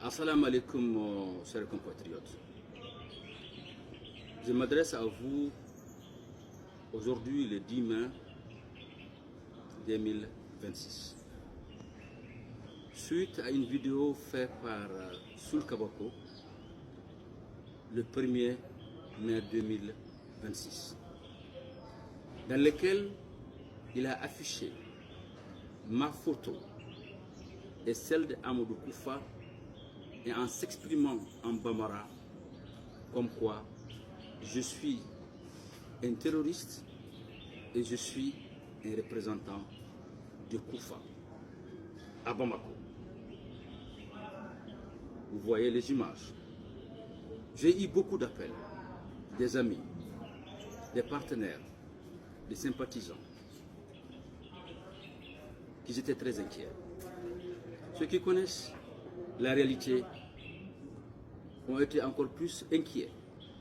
Assalamu alaikum, chers compatriotes. Je m'adresse à vous aujourd'hui le 10 mai 2026. Suite à une vidéo faite par Soul Kabako le 1er mai 2026, dans laquelle il a affiché ma photo et celle d'Amadou Koufa, et en s'exprimant en Bambara comme quoi je suis un terroriste et je suis un représentant de Koufa à Bamako. Vous voyez les images. J'ai eu beaucoup d'appels, des amis, des partenaires, des sympathisants qui étaient très inquiets. Ceux qui connaissent la réalité ont été encore plus inquiets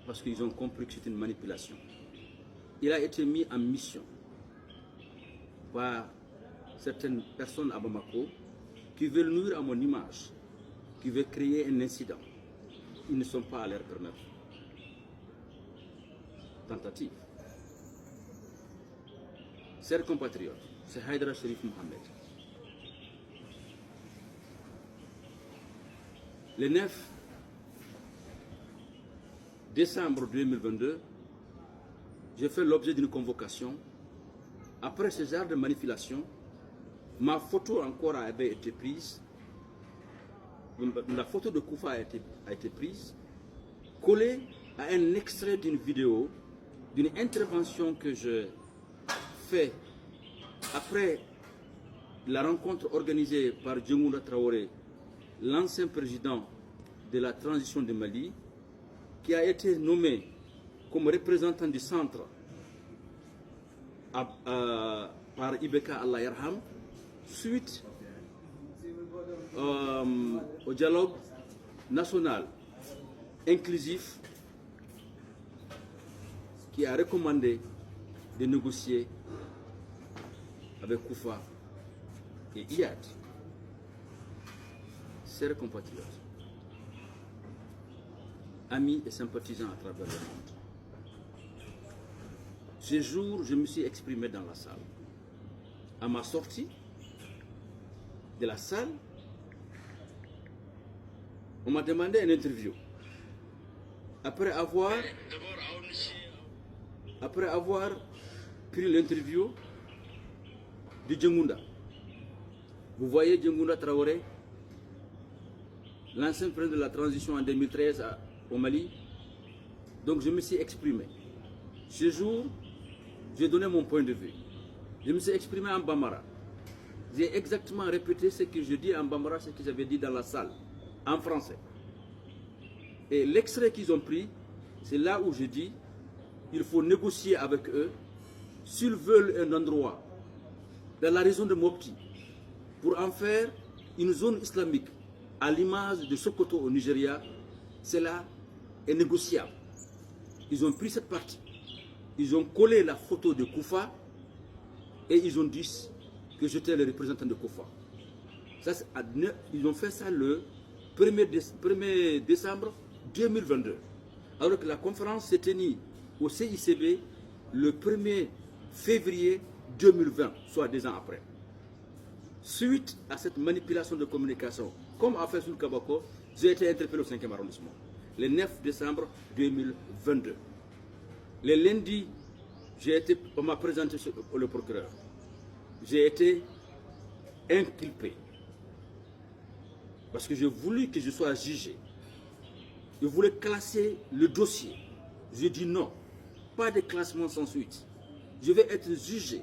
parce qu'ils ont compris que c'est une manipulation. Il a été mis en mission par certaines personnes à Bamako qui veulent nuire à mon image, qui veulent créer un incident. Ils ne sont pas à leur permettre. Tentative. Chers compatriotes, c'est Haïdara Sherif Mohamed. Le 9 décembre 2022, j'ai fait l'objet d'une convocation. Après ce genre de manipulation, ma photo encore avait été prise. La photo de Koufa a été prise, collée à un extrait d'une vidéo, d'une intervention que je fais après la rencontre organisée par Djengounda Traoré, l'ancien président de la transition de Mali, qui a été nommé comme représentant du centre par Ibeka Allah Yarham, suite au dialogue national inclusif qui a recommandé de négocier avec Koufa et Iyad. Chers compatriotes, amis et sympathisants à travers le monde, ce jour, je me suis exprimé dans la salle. À ma sortie de la salle, on m'a demandé une interview. Après avoir pris l'interview de Djengounda. Vous voyez Djengounda Traoré, l'ancien président de la transition en 2013 au Mali. Donc je me suis exprimé. Ce jour, j'ai donné mon point de vue. Je me suis exprimé en Bambara. J'ai exactement répété ce que je dis en Bambara, ce que j'avais dit dans la salle, en français. Et l'extrait qu'ils ont pris, c'est là où je dis, il faut négocier avec eux, s'ils veulent un endroit, dans la région de Mopti, pour en faire une zone islamique, à l'image de Sokoto au Nigeria, cela est négociable. Ils ont pris cette partie, ils ont collé la photo de Koufa et ils ont dit que j'étais le représentant de Koufa. Ça, ils ont fait ça le 1er décembre 2022. Alors que la conférence s'est tenue au CICB le 1er février 2020, soit 2 ans après. Suite à cette manipulation de communication, comme a fait Soul Kabako, j'ai été interpellé au 5e arrondissement, le 9 décembre 2022. Le lundi, on m'a présenté le procureur. J'ai été inculpé. Parce que j'ai voulu que je sois jugé. Je voulais classer le dossier. J'ai dit non, pas de classement sans suite. Je vais être jugé,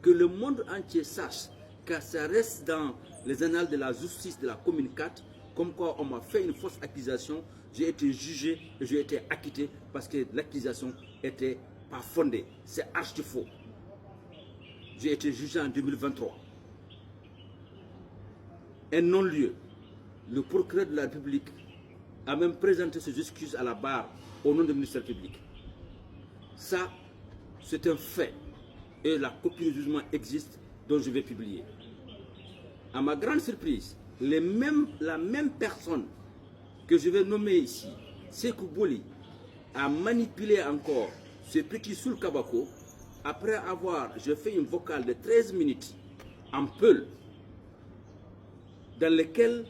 que le monde entier sache, car ça reste dans les annales de la justice de la commune 4, comme quoi on m'a fait une fausse accusation, j'ai été jugé et j'ai été acquitté parce que l'accusation n'était pas fondée. C'est archi faux. J'ai été jugé en 2023. Un non-lieu. Le procureur de la République a même présenté ses excuses à la barre au nom du ministère public. Ça, c'est un fait. Et la copie du jugement existe, dont je vais publier. À ma grande surprise, la même personne que je vais nommer ici, Sékou Boli, a manipulé encore ce petit Soul Kabako après avoir, je fais une vocale de 13 minutes en Peul, dans lequel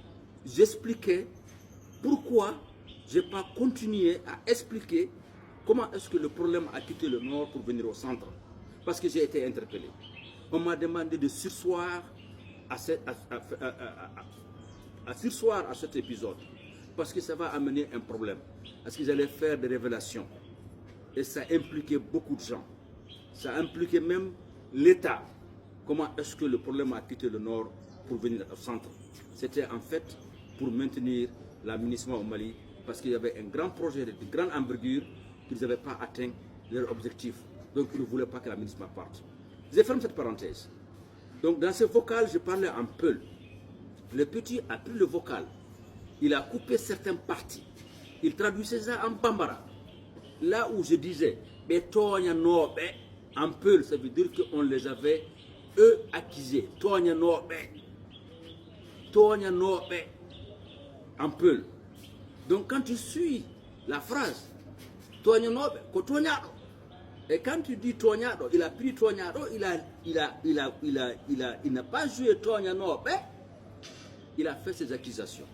j'expliquais pourquoi je n'ai pas continué à expliquer comment est-ce que le problème a quitté le nord pour venir au centre. Parce que j'ai été interpellé. On m'a demandé de surseoir à cet épisode. Parce que ça va amener un problème. Parce qu'ils allaient faire des révélations. Et ça impliquait beaucoup de gens. Ça impliquait même l'État. Comment est-ce que le problème a quitté le nord pour venir au centre? C'était en fait pour maintenir l'aménagement au Mali. Parce qu'il y avait un grand projet de grande envergure qu'ils n'avaient pas atteint leur objectif. Donc ils ne voulaient pas que l'aménagement parte. Je ferme cette parenthèse. Donc dans ce vocal, je parlais en Peul. Le petit a pris le vocal. Il a coupé certaines parties. Il traduisait ça en Bambara. Là où je disais, en Peul, ça veut dire qu'on les avait, eux, accusés. En Peul. Donc quand tu suis la phrase, et quand tu dis Tognado, il a pris Tognado, il n'a pas joué Tognado, il a fait ses accusations.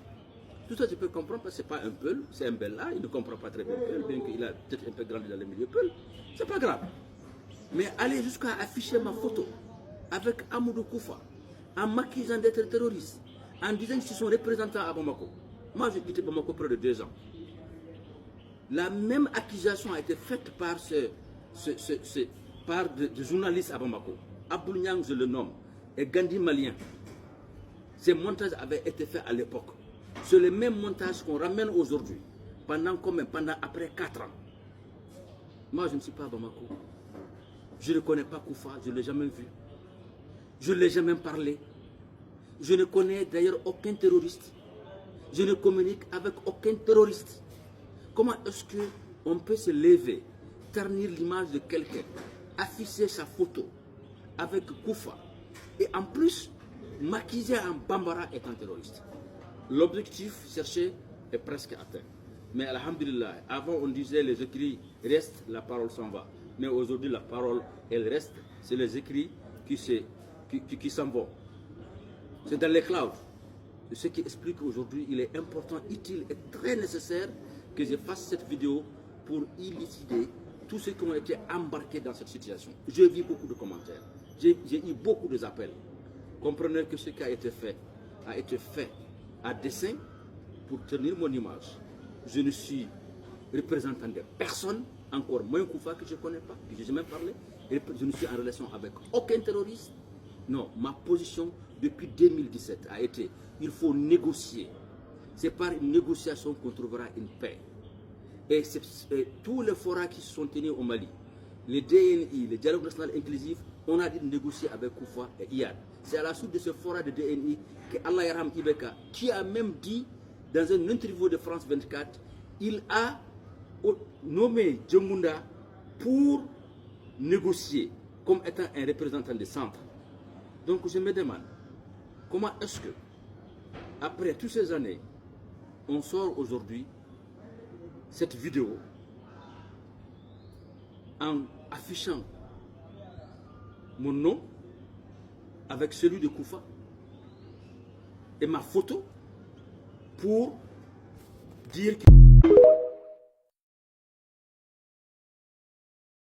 Tout ça, tu peux comprendre parce que ce n'est pas un Peul, c'est un Bella, il ne comprend pas très bien Peul, bien qu'il a peut-être un peu grandi dans le milieu Peul. Ce n'est pas grave. Mais aller jusqu'à afficher ma photo avec Amadou Koufa, en m'accusant d'être terroriste, en disant que je suis son représentant à Bamako. Moi, j'ai quitté Bamako près de 2 ans. La même accusation a été faite par des journalistes à Bamako. Aboul Niang, je le nomme, et Gandhi malien. Ces montages avaient été faits à l'époque. C'est le même montage qu'on ramène aujourd'hui. Pendant après 4 ans. Moi, je ne suis pas à Bamako. Je ne connais pas Koufa, je ne l'ai jamais vu. Je ne l'ai jamais parlé. Je ne connais d'ailleurs aucun terroriste. Je ne communique avec aucun terroriste. Comment est-ce qu'on peut se lever, ternir l'image de quelqu'un, afficher sa photo avec Koufa et en plus m'accuser en Bambara étant terroriste? L'objectif cherché est presque atteint. Mais alhamdulillah, avant on disait les écrits restent, la parole s'en va. Mais aujourd'hui la parole, elle reste. C'est les écrits qui s'en vont. C'est dans les clouds. Ce qui explique qu'aujourd'hui, il est important, utile et très nécessaire que je fasse cette vidéo pour élucider tous ceux qui ont été embarqués dans cette situation. J'ai vu beaucoup de commentaires. J'ai eu beaucoup d'appels. Comprenez que ce qui a été fait à dessein pour tenir mon image. Je ne suis représentant de personne, encore moins Koufa que je ne connais pas, que je n'ai jamais parlé. Je ne suis en relation avec aucun terroriste. Non, ma position depuis 2017 a été, il faut négocier. C'est par une négociation qu'on trouvera une paix. Et tous les forats qui se sont tenus au Mali, les DNI, le dialogue national inclusif, on a dit de négocier avec Koufa et Iyad. C'est à la suite de ce forat de DNI que Allah Yaram Ibeka, qui a même dit dans une interview de France 24, il a nommé Djembounda pour négocier comme étant un représentant des centres. Donc je me demande, comment est-ce que, après toutes ces années, on sort aujourd'hui cette vidéo en affichant mon nom avec celui de Koufa et ma photo pour dire que